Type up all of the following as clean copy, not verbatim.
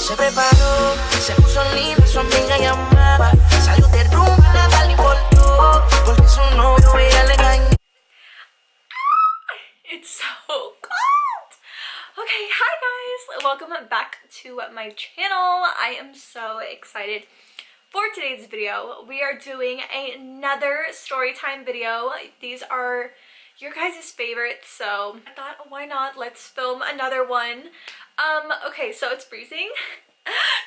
Se preparó, se puso linda, su amiga llamaba. Salió de rumba, nada le importó, porque su novio ella le engañó. It's so cold. Okay, hi guys, welcome back to my channel. I am so excited for today's video. We are doing another story time video. These are your guys' favorites, so I thought, why not? Let's film another one. Okay, so it's freezing.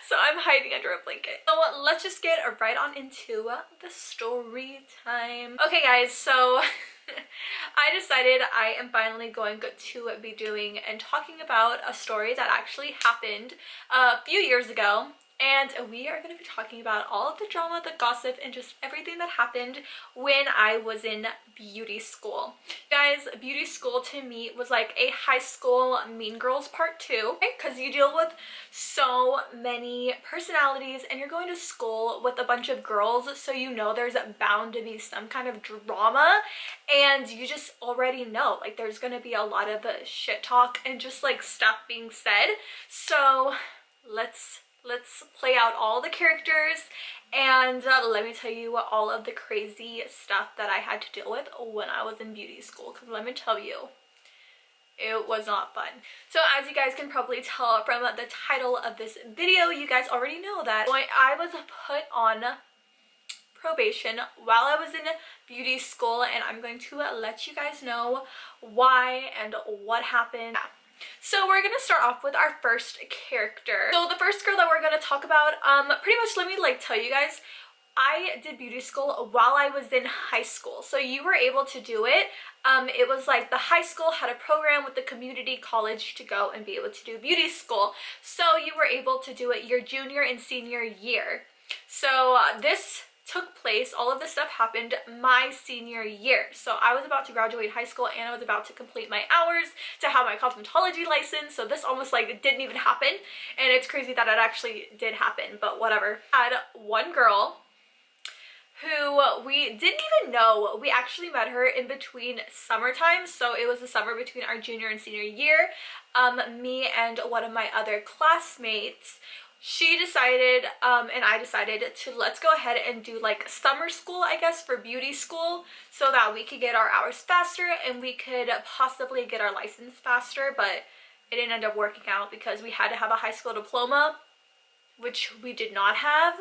So I'm hiding under a blanket. So let's just get right on into the story time. Okay guys, so I decided I am finally going to be doing and talking about a story that actually happened a few years ago. And we are going to be talking about all of the drama, the gossip, and just everything that happened when I was in beauty school. Guys, beauty school to me was like a high school Mean Girls Part 2, because you deal with so many personalities and you're going to school with a bunch of girls, so you know there's bound to be some kind of drama, and you just already know like there's going to be a lot of shit talk and just like stuff being said. So let's play out all the characters and let me tell you all of the crazy stuff that I had to deal with when I was in beauty school, because let me tell you, it was not fun. So as you guys can probably tell from the title of this video, you guys already know that I was put on probation while I was in beauty school, and I'm going to let you guys know why and what happened. So we're gonna start off with our first character. So the first girl that we're gonna talk about, pretty much let me like tell you guys, I did beauty school while I was in high school. So you were able to do it. It was like the high school had a program with the community college to go and be able to do beauty school. So you were able to do it your junior and senior year. So this took place, all of this stuff happened my senior year. So I was about to graduate high school and I was about to complete my hours to have my cosmetology license. So this almost like didn't even happen, and it's crazy that it actually did happen, but whatever. I had one girl who we didn't even know. We actually met her in between summertime, so it was the summer between our junior and senior year. Me and one of my other classmates, she decided and I decided to let's go ahead and do like summer school, I guess, for beauty school, so that we could get our hours faster and we could possibly get our license faster. But it didn't end up working out because we had to have a high school diploma, which we did not have.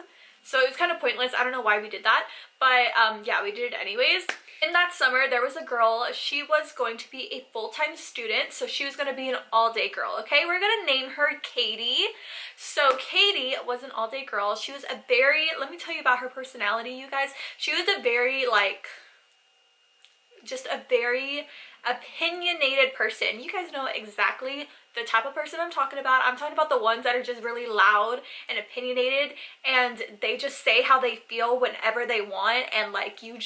So it was kind of pointless. I don't know why we did that, but yeah, we did it anyways. In that summer, there was a girl. She was going to be a full-time student, so she was going to be an all-day girl, okay? We're going to name her Katie. So Katie was an all-day girl. She was a very, let me tell you about her personality, you guys. She was a very, like, just a very opinionated person. You guys know exactly the type of person I'm talking about. I'm talking about the ones that are just really loud and opinionated, and they just say how they feel whenever they want, and like you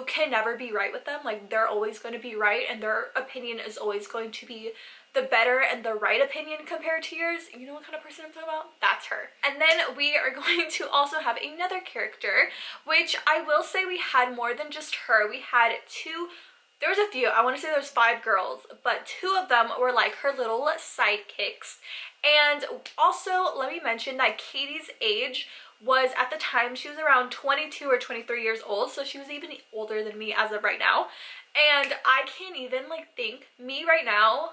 can never be right with them. Like they're always going to be right, and their opinion is always going to be the better and the right opinion compared to yours. You know what kind of person I'm talking about? That's her. And then we are going to also have another character, which I will say we had more than just her. We had two. There was a few. I want to say there's 5 girls, but 2 of them were like her little sidekicks. And also, let me mention that Katie's age was, at the time, she was around 22 or 23 years old, so she was even older than me as of right now. And I can't even like think, me right now,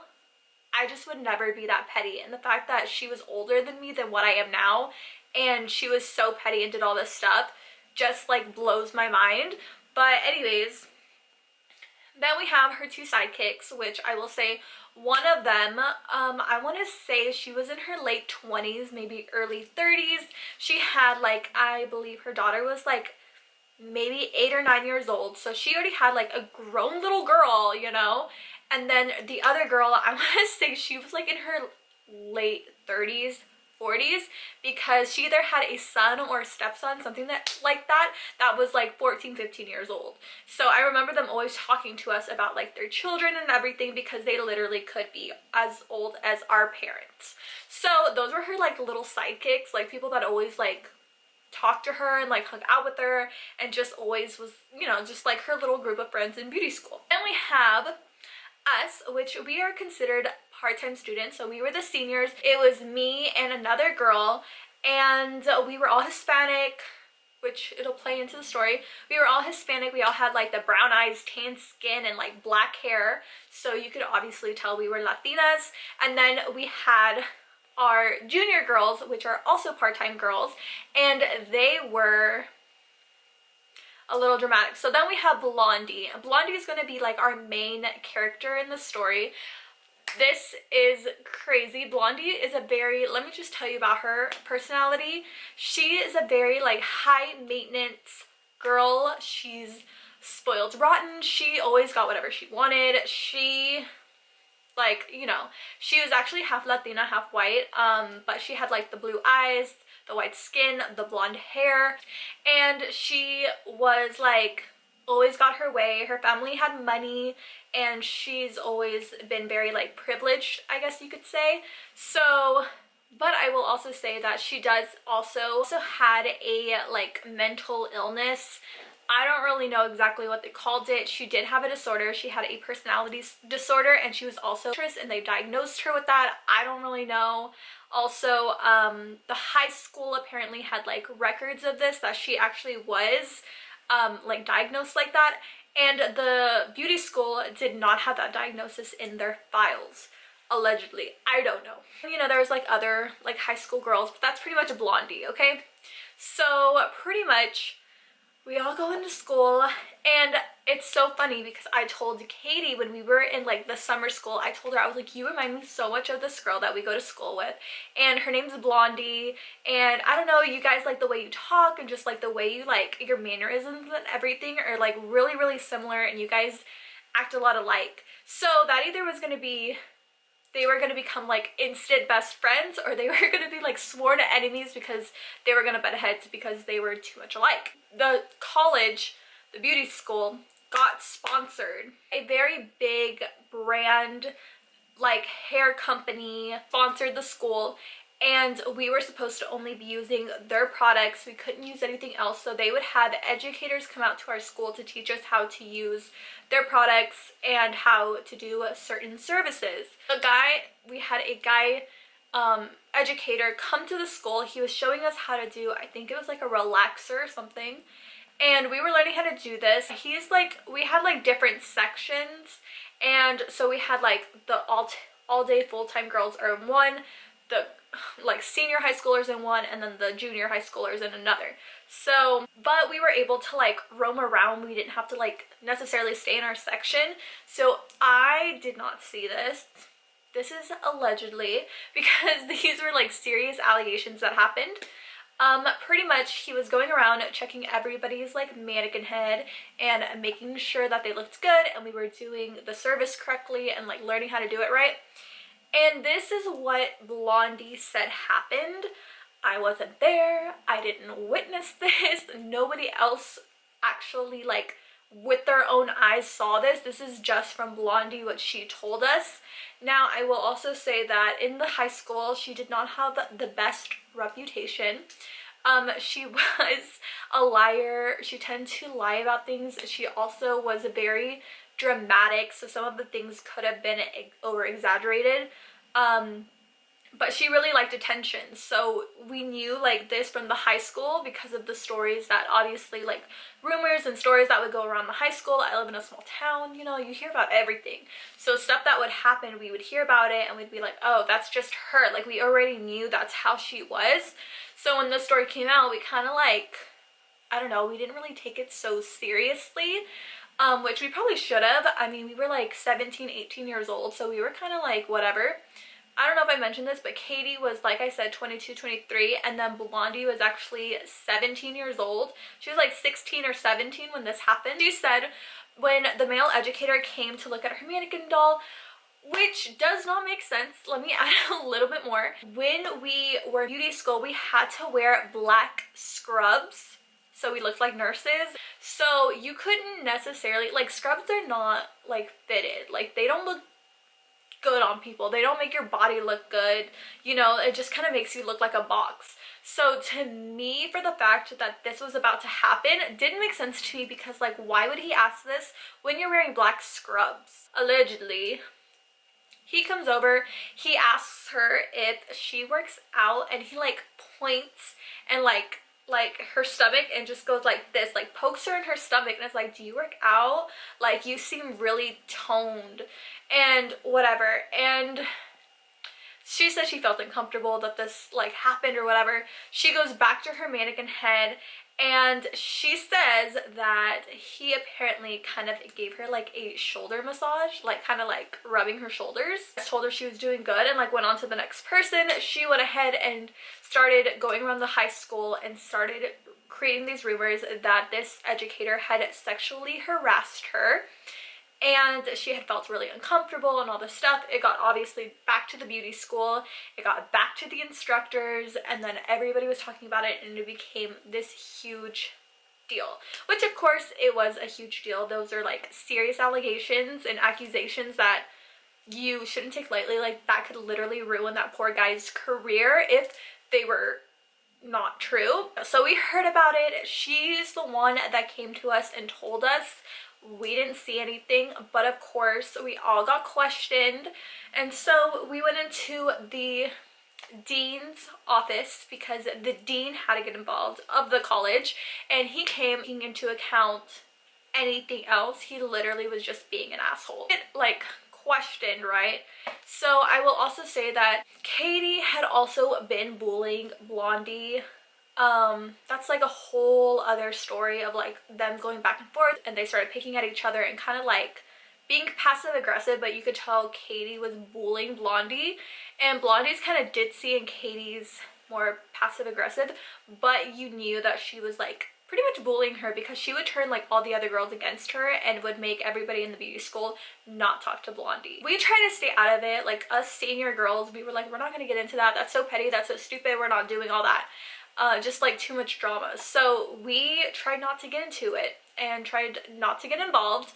I just would never be that petty. And the fact that she was older than me than what I am now, and she was so petty and did all this stuff, just like blows my mind. But anyways, then we have her 2 sidekicks, which I will say one of them, I want to say she was in her late 20s, maybe early 30s. She had like, I believe her daughter was like maybe 8 or 9 years old. So she already had like a grown little girl, you know. And then the other girl, I want to say she was like in her late 30s, 40s, because she either had a son or a stepson, something like that was like 14, 15 years old. So I remember them always talking to us about like their children and everything, because they literally could be as old as our parents. So those were her like little sidekicks, like people that always like talked to her and like hung out with her and just always was, you know, just like her little group of friends in beauty school. And we have us, which we are considered part-time students. So we were the seniors. It was me and another girl, and we were all Hispanic, which it'll play into the story. We were all Hispanic. We all had like the brown eyes, tan skin, and like black hair. So you could obviously tell we were Latinas. And then we had our junior girls, which are also part-time girls, and they were a little dramatic. So then we have Blondie. Blondie is going to be like our main character in the story. This is crazy. Blondie is a very, let me just tell you about her personality. She is a very like high maintenance girl. She's spoiled rotten. She always got whatever she wanted. She, like, you know, she was actually half Latina, half white, but she had like the blue eyes, the white skin, the blonde hair, and she was like always got her way. Her family had money, and she's always been very like privileged, I guess you could say. So, but I will also say that she does also had a like mental illness. I don't really know exactly what they called it. She did have a disorder. She had a personality disorder, and she was also and they diagnosed her with that. I don't really know. Also, the high school apparently had like records of this, that she actually was like diagnosed like that, and the beauty school did not have that diagnosis in their files, allegedly. I don't know. You know, there was like other like high school girls, but that's pretty much a Blondie, okay? So pretty much we all go into school, and it's so funny because I told Katie when we were in like the summer school, I told her, I was like, you remind me so much of this girl that we go to school with, and her name's Blondie, and I don't know, you guys, like the way you talk and just like the way you like your mannerisms and everything are like really, really similar, and you guys act a lot alike. So that either was going to be, they were going to become like instant best friends, or they were going to be like sworn enemies because they were going to butt heads because they were too much alike. The college, the beauty school, got sponsored. A very big brand like hair company sponsored the school, and we were supposed to only be using their products. We couldn't use anything else, so they would have educators come out to our school to teach us how to use their products and how to do certain services. We had a guy educator come to the school. He was showing us how to do, I think it was like a relaxer or something, and we were learning how to do this. He's like, we had like different sections, and so we had like the all day full-time girls are in one, the like senior high schoolers in one, and then the junior high schoolers in another. So, but we were able to like roam around. We didn't have to like necessarily stay in our section. So I did not see this. This is allegedly, because these were like serious allegations that happened. Pretty much he was going around checking everybody's like mannequin head and making sure that they looked good and we were doing the service correctly and like learning how to do it right. And this is what Blondie said happened. I wasn't there. I didn't witness this. Nobody else actually like with their own eyes saw this. This is just from Blondie, what she told us. Now, I will also say that in the high school, she did not have the best reputation. She was a liar. She tended to lie about things. She also was very dramatic, so some of the things could have been over exaggerated. But she really liked attention, so we knew like this from the high school because of the stories that obviously like rumors and stories that would go around the high school. I live in a small town, you know, you hear about everything. So stuff that would happen, we would hear about it and we'd be like, oh, that's just her. Like we already knew that's how she was. So when the story came out, we kind of like, I don't know, we didn't really take it so seriously. Which we probably should have. I mean, we were like 17, 18 years old, so we were kind of like whatever. I don't know if I mentioned this, but Katie was, like I said, 22, 23, and then Blondie was actually 17 years old. She was like 16 or 17 when this happened. She said when the male educator came to look at her mannequin doll, which does not make sense. Let me add a little bit more. When we were in beauty school, we had to wear black scrubs, so we looked like nurses. So you couldn't necessarily, like, scrubs are not like fitted. Like, they don't look good on people. They don't make your body look good. You know, it just kind of makes you look like a box. So to me, for the fact that this was about to happen, didn't make sense to me because, like, why would he ask this when you're wearing black scrubs? Allegedly. He comes over, he asks her if she works out, and he like points and like her stomach and just goes like this, like pokes her in her stomach, and it's like, do you work out? Like, you seem really toned and whatever. And she said she felt uncomfortable that this like happened or whatever. She goes back to her mannequin head, and she says that he apparently kind of gave her like a shoulder massage, like kind of like rubbing her shoulders. Told her she was doing good and like went on to the next person. She went ahead and started going around the high school and started creating these rumors that this educator had sexually harassed her, and she had felt really uncomfortable and all this stuff. It got obviously back to the beauty school, it got back to the instructors, and then everybody was talking about it, and it became this huge deal. Which of course it was a huge deal. Those are like serious allegations and accusations that you shouldn't take lightly. Like, that could literally ruin that poor guy's career if they were not true. So we heard about it. She's the one that came to us and told us. We didn't see anything, but of course we all got questioned, and so we went into the dean's office because the dean had to get involved of the college, and he came taking into account anything else. He literally was just being an asshole. It like questioned, right? So I will also say that Katie had also been bullying Blondie. That's like a whole other story of like them going back and forth, and they started picking at each other and kind of like being passive aggressive, but you could tell Katie was bullying Blondie, and Blondie's kind of ditzy and Katie's more passive aggressive, but you knew that she was like pretty much bullying her because she would turn like all the other girls against her and would make everybody in the beauty school not talk to Blondie. We try to stay out of it. Like, us senior girls, we were like, we're not gonna get into that. That's so petty, that's so stupid, we're not doing all that. Just like too much drama. So we tried not to get into it and tried not to get involved.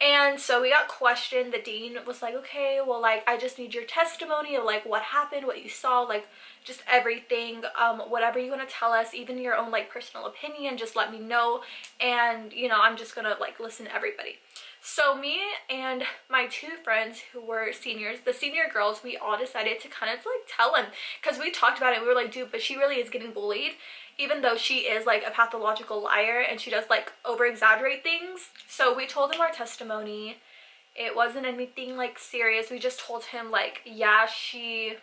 And so we got questioned. The dean was like, okay, well, like, I just need your testimony of like what happened, what you saw, like just everything, whatever you want to tell us, even your own like personal opinion, just let me know, and you know, I'm just gonna like listen to everybody. So me and my two friends who were seniors, the senior girls, we all decided to kind of like tell him, because we talked about it. We were like, dude, but she really is getting bullied, even though she is like a pathological liar and she does like over exaggerate things. So we told him our testimony. It wasn't anything like serious. We just told him like, yeah, she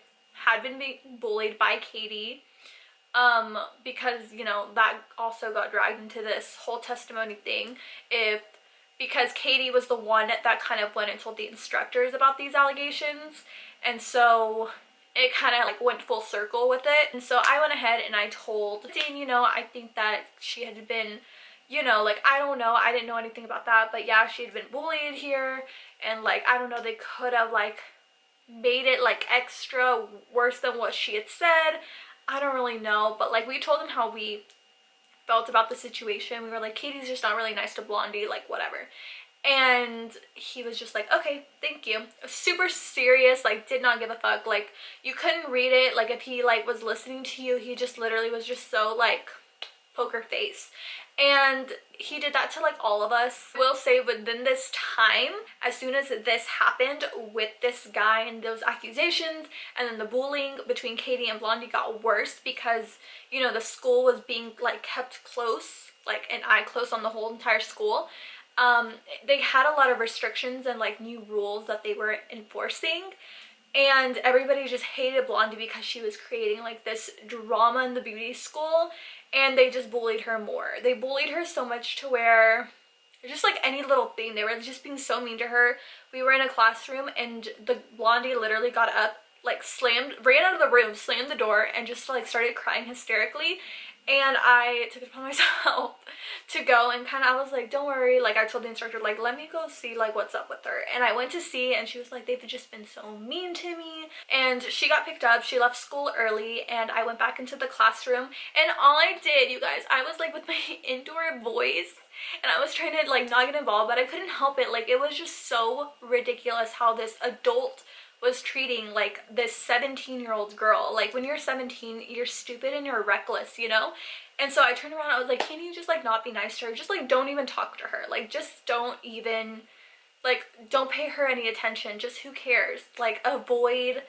had been being bullied by Katie, because you know, that also got dragged into this whole testimony thing. Because Katie was the one that kind of went and told the instructors about these allegations, and so it kind of like went full circle with it. And so I went ahead and I told Dean, you know, I think that she had been, you know, like, I don't know, I didn't know anything about that, but yeah, she had been bullied here, and like, I don't know, they could have like made it like extra worse than what she had said. I don't really know, but like, we told him how we felt about the situation. We were like, Katie's just not really nice to Blondie, like whatever. And he was just like, okay, thank you. Super serious, like did not give a fuck. Like, you couldn't read it. Like, if he like was listening to you, he just literally was just so like poker face. And he did that to like all of us. I will say, within this time, as soon as this happened with this guy and those accusations, and then the bullying between Katie and Blondie got worse because, you know, the school was being like kept close, like an eye close on the whole entire school. They had a lot of restrictions and like new rules that they were enforcing, and everybody just hated Blondie because she was creating like this drama in the beauty school, and they just bullied her more. They bullied her so much to where just like any little thing, they were just being so mean to her. We were in a classroom and the Blondie literally got up, like ran out of the room, slammed the door, and just like started crying hysterically. And I took it upon myself to go and kind of, I was like, don't worry, like I told the instructor, like, let me go see like what's up with her. And I went to see, and she was like, they've just been so mean to me. And she got picked up, she left school early, and I went back into the classroom, and all I did, you guys, I was like with my indoor voice, and I was trying to like not get involved, but I couldn't help it. Like, it was just so ridiculous how this adult was treating like this 17-year-old girl. Like, when you're 17, you're stupid and you're reckless, you know? And so I turned around, I was like, can you just like not be nice to her? Just like don't even talk to her. Like, just don't even Like, don't pay her any attention. Just who cares? Like, avoid,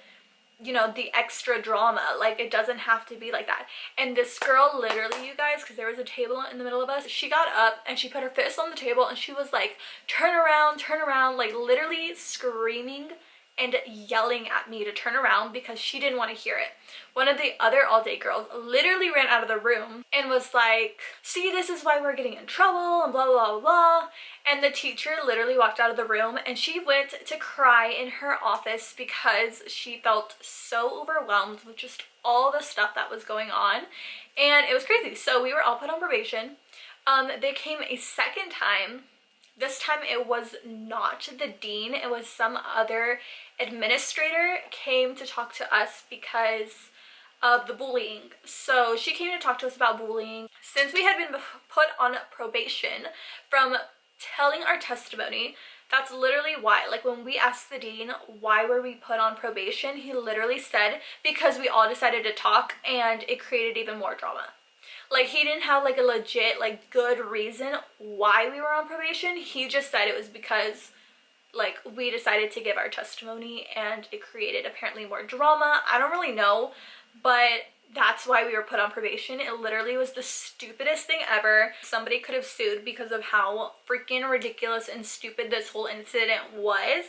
you know, the extra drama. Like, it doesn't have to be like that. And this girl, literally, you guys, because there was a table in the middle of us, she got up and she put her fist on the table and she was like, turn around, like literally screaming and yelling at me to turn around because she didn't want to hear it. One of the other all-day girls literally ran out of the room and was like, see, this is why we're getting in trouble and blah, blah, blah, blah. And the teacher literally walked out of the room and she went to cry in her office because she felt so overwhelmed with just all the stuff that was going on. And it was crazy. So we were all put on probation. They came a second time. This time it was not the dean, it was some other administrator came to talk to us because of the bullying. So she came to talk to us about bullying. Since we had been put on probation from telling our testimony, that's literally why. Like, when we asked the dean why were we put on probation, he literally said because we all decided to talk and it created even more drama. Like, he didn't have like a legit, like, good reason why we were on probation. He just said it was because, like, we decided to give our testimony and it created apparently more drama. I don't really know, but that's why we were put on probation. It literally was the stupidest thing ever. Somebody could have sued because of how freaking ridiculous and stupid this whole incident was.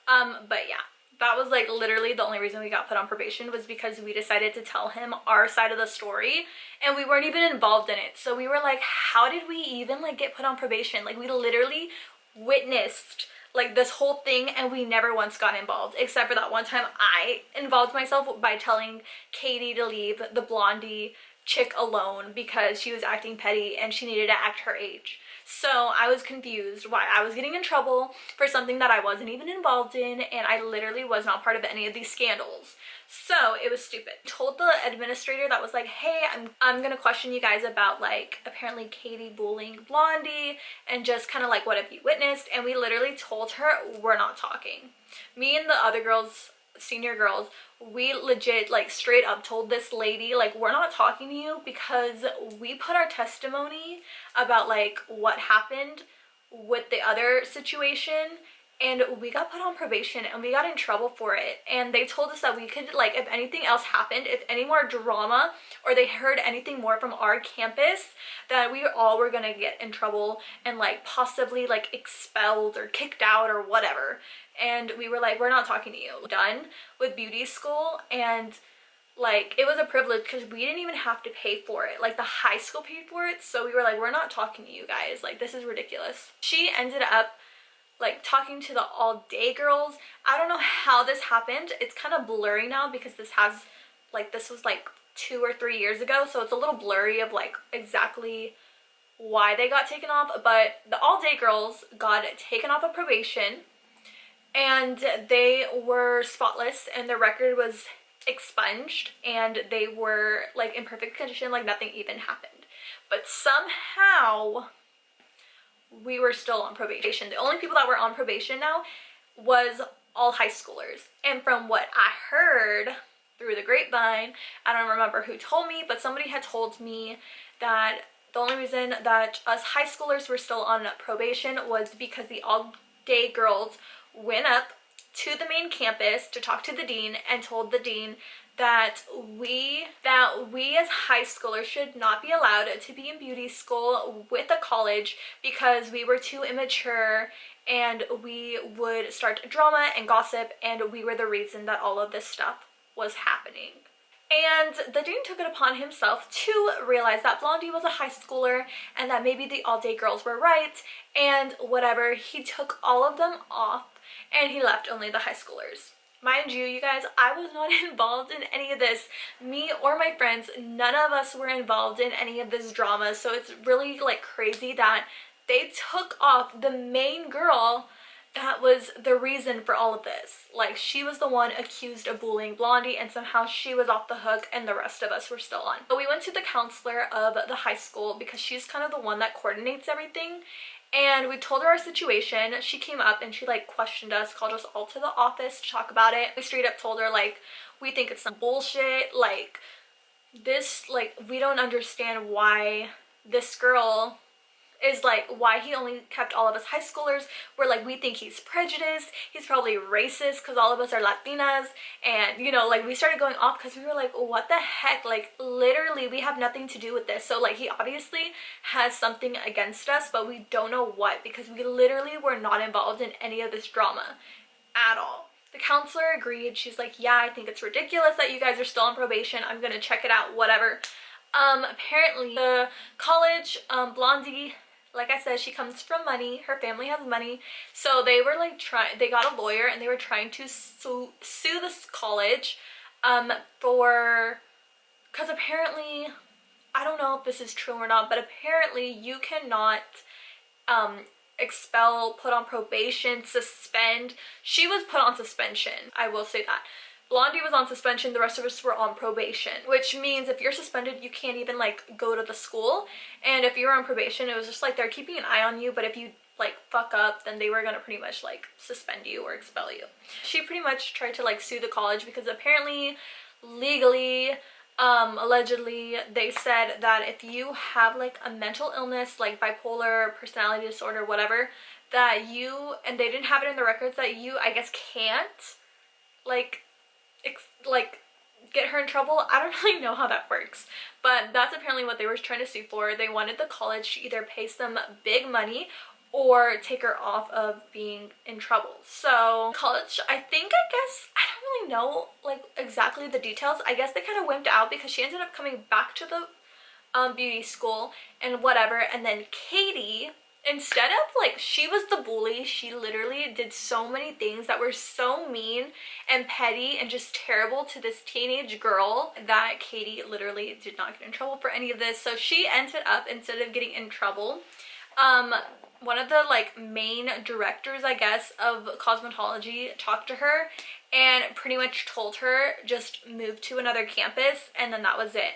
But yeah. That was like literally the only reason we got put on probation, was because we decided to tell him our side of the story and we weren't even involved in it. So we were like, how did we even like get put on probation? Like, we literally witnessed like this whole thing and we never once got involved, except for that one time I involved myself by telling Katie to leave the blondie chick alone because she was acting petty and she needed to act her age. So I was confused why I was getting in trouble for something that I wasn't even involved in, and I literally was not part of any of these scandals. So it was stupid. I told the administrator that was like, hey, I'm gonna question you guys about like apparently Katie bullying Blondie and just kind of like what have you witnessed, and we literally told her we're not talking. Me and the other girls, senior girls, we legit like straight up told this lady like, we're not talking to you because we put our testimony about like what happened with the other situation and we got put on probation and we got in trouble for it. And they told us that we could, like, if anything else happened, if any more drama or they heard anything more from our campus, that we all were gonna get in trouble and like possibly like expelled or kicked out or whatever. And we were like, we're not talking to you. Done with beauty school, and like it was a privilege because we didn't even have to pay for it. Like the high school paid for it. So we were like, we're not talking to you guys. Like, this is ridiculous. She ended up like talking to the all-day girls. I don't know how this happened. It's kind of blurry now because this was like 2 or 3 years ago. So it's a little blurry of like exactly why they got taken off. But the all-day girls got taken off of probation and they were spotless and their record was expunged and they were like in perfect condition, like nothing even happened. But somehow we were still on probation. The only people that were on probation now was all high schoolers. And from what I heard through the grapevine, I don't remember who told me, but somebody had told me that the only reason that us high schoolers were still on probation was because the all-day girls went up to the main campus to talk to the dean and told the dean that we as high schoolers should not be allowed to be in beauty school with a college because we were too immature and we would start drama and gossip, and we were the reason that all of this stuff was happening. And the dean took it upon himself to realize that Blondie was a high schooler and that maybe the all-day girls were right and whatever. He took all of them off and he left only the high schoolers. Mind you, you guys, I was not involved in any of this. Me or my friends, none of us were involved in any of this drama. So it's really like crazy that they took off the main girl that was the reason for all of this. Like, she was the one accused of bullying Blondie and somehow she was off the hook and the rest of us were still on. But we went to the counselor of the high school because she's kind of the one that coordinates everything. And we told her our situation. She came up and she like questioned us, called us all to the office to talk about it. We straight up told her like, we think it's some bullshit. Like this, like we don't understand why this girl is like why he only kept all of us high schoolers. We're like, we think he's prejudiced, he's probably racist because all of us are Latinas. And you know, like we started going off because we were like, what the heck, like literally we have nothing to do with this. So like he obviously has something against us, but we don't know what, because we literally were not involved in any of this drama at all. The counselor agreed. She's like, yeah, I think it's ridiculous that you guys are still on probation. I'm gonna check it out, whatever. Apparently the college, Blondie, like I said, she comes from money. Her family has money. So they were like they got a lawyer and they were trying to sue this college, because apparently, I don't know if this is true or not, but apparently you cannot, expel, put on probation, suspend. She was put on suspension, I will say that. Blondie was on suspension, the rest of us were on probation, which means if you're suspended, you can't even like go to the school. And if you're on probation, it was just like they're keeping an eye on you, but if you like fuck up, then they were gonna pretty much like suspend you or expel you. She pretty much tried to like sue the college because apparently, legally, allegedly, they said that if you have like a mental illness like bipolar, personality disorder, whatever, that you, and they didn't have it in the records, that you, I guess, can't like get her in trouble. I don't really know how that works, but that's apparently what they were trying to sue for. They wanted the college to either pay some big money or take her off of being in trouble. So college, I guess, I don't really know like exactly the details. I guess they kind of wimped out because she ended up coming back to the beauty school and whatever. And then Katie, instead of like, she was the bully, she literally did so many things that were so mean and petty and just terrible to this teenage girl that Katie literally did not get in trouble for any of this. So she ended up, instead of getting in trouble, one of the like main directors, I guess, of cosmetology talked to her and pretty much told her just move to another campus, and then that was it.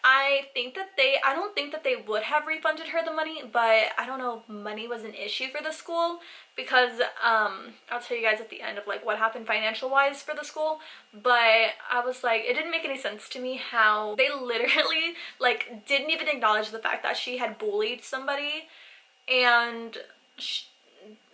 I don't think that they would have refunded her the money, but I don't know if money was an issue for the school, because I'll tell you guys at the end of like what happened financial wise for the school. But I was like, it didn't make any sense to me how they literally like didn't even acknowledge the fact that she had bullied somebody, and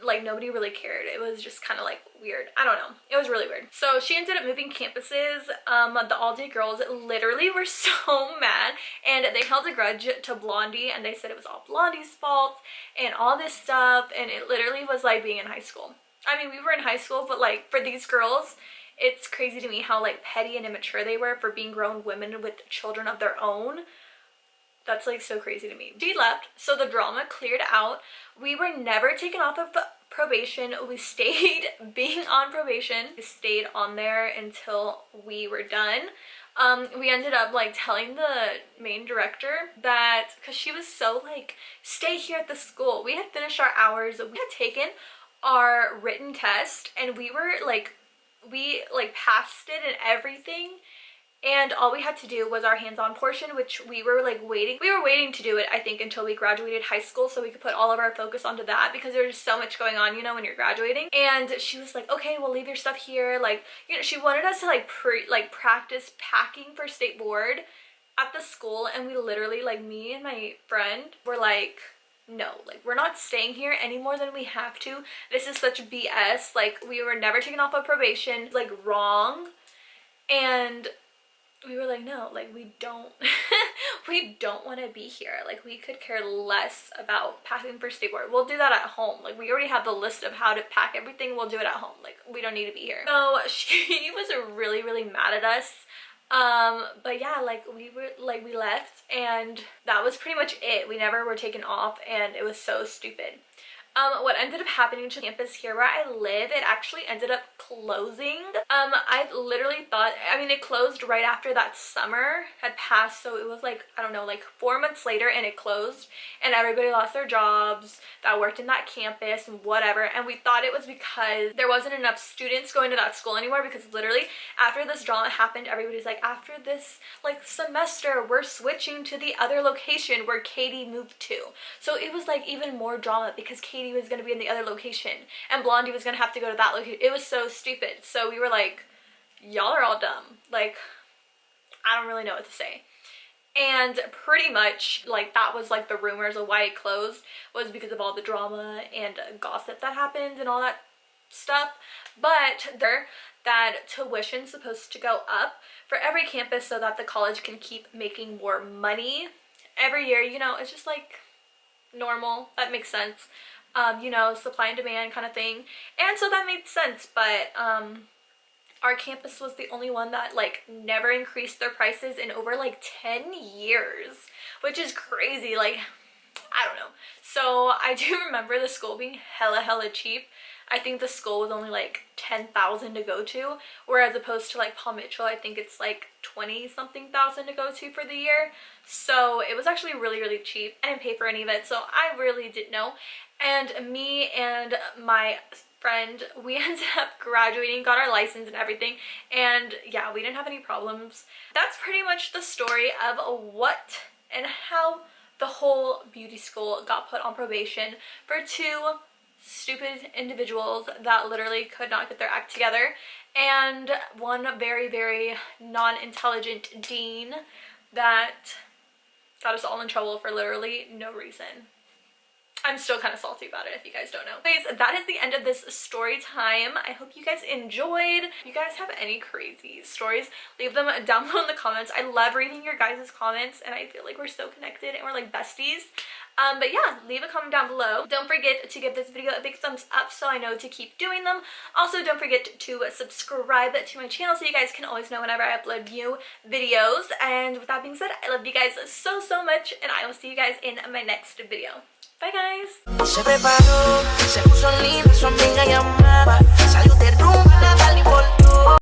like nobody really cared. It was just kind of like weird. I don't know, it was really weird. So she ended up moving campuses. The all-day girls literally were so mad, and they held a grudge to Blondie, and they said it was all Blondie's fault and all this stuff, and it literally was like being in high school. I mean, we were in high school, but like for these girls, it's crazy to me how like petty and immature they were for being grown women with children of their own. That's like so crazy to me. She left, so the drama cleared out. We were never taken off of probation. We stayed being on probation. We stayed on there until we were done. We ended up like telling the main director that, because she was so like, stay here at the school. We had finished our hours. We had taken our written test, and we passed it and everything. And all we had to do was our hands-on portion, which we were like waiting. We were waiting to do it, I think, until we graduated high school so we could put all of our focus onto that, because there's so much going on, you know, when you're graduating. And she was like, okay, we'll leave your stuff here. Like, you know, she wanted us to like practice packing for state board at the school. And we literally, like, me and my friend were like, no, like, we're not staying here any more than we have to. This is such BS. Like, we were never taken off of probation. It's like wrong. And we were like, no, like, we don't we don't want to be here. Like, we could care less about packing for state board. We'll do that at home. Like, we already have the list of how to pack everything. We'll do it at home. Like, we don't need to be here. So she was really, really mad at us. But yeah, like, we left, and that was pretty much it. We never were taken off, and it was so stupid. What ended up happening to campus here where I live, it actually ended up closing. I literally thought, I mean, it closed right after that summer had passed, so it was like, I don't know, like 4 months later, and it closed, and everybody lost their jobs that worked in that campus and whatever. And we thought it was because there wasn't enough students going to that school anymore, because literally after this drama happened, everybody's like, after this like semester, we're switching to the other location where Katie moved to. So it was like even more drama, because Katie was going to be in the other location and Blondie was going to have to go to that location. It was so stupid. So we were like, y'all are all dumb. Like, I don't really know what to say. And pretty much like that was like the rumors of why it closed, was because of all the drama and gossip that happened and all that stuff. But that tuition's supposed to go up for every campus so that the college can keep making more money every year. You know, it's just like normal. That makes sense. You know, supply and demand kind of thing. And so that made sense. But our campus was the only one that like never increased their prices in over like 10 years, which is crazy. Like, I don't know. So I do remember the school being hella cheap. I think the school was only like 10,000 to go to, whereas opposed to like Paul Mitchell, I think it's like 20 something thousand to go to for the year. So it was actually really cheap. I didn't pay for any of it, so I really didn't know. And me and my friend, we ended up graduating, got our license and everything, and yeah, we didn't have any problems. That's pretty much the story of what and how the whole beauty school got put on probation for two stupid individuals that literally could not get their act together, and one very non-intelligent dean that got us all in trouble for literally no reason. I'm still kind of salty about it if you guys don't know. Anyways, that is the end of this story time. I hope you guys enjoyed. If you guys have any crazy stories, leave them down below in the comments. I love reading your guys' comments, and I feel like we're so connected and we're like besties. But yeah, leave a comment down below. Don't forget to give this video a big thumbs up so I know to keep doing them. Also, don't forget to subscribe to my channel so you guys can always know whenever I upload new videos. And with that being said, I love you guys so much, and I will see you guys in my next video. Bye guys! Se preparó, se puso linda, su amiga llamaba, salió de rumba, nada le importó.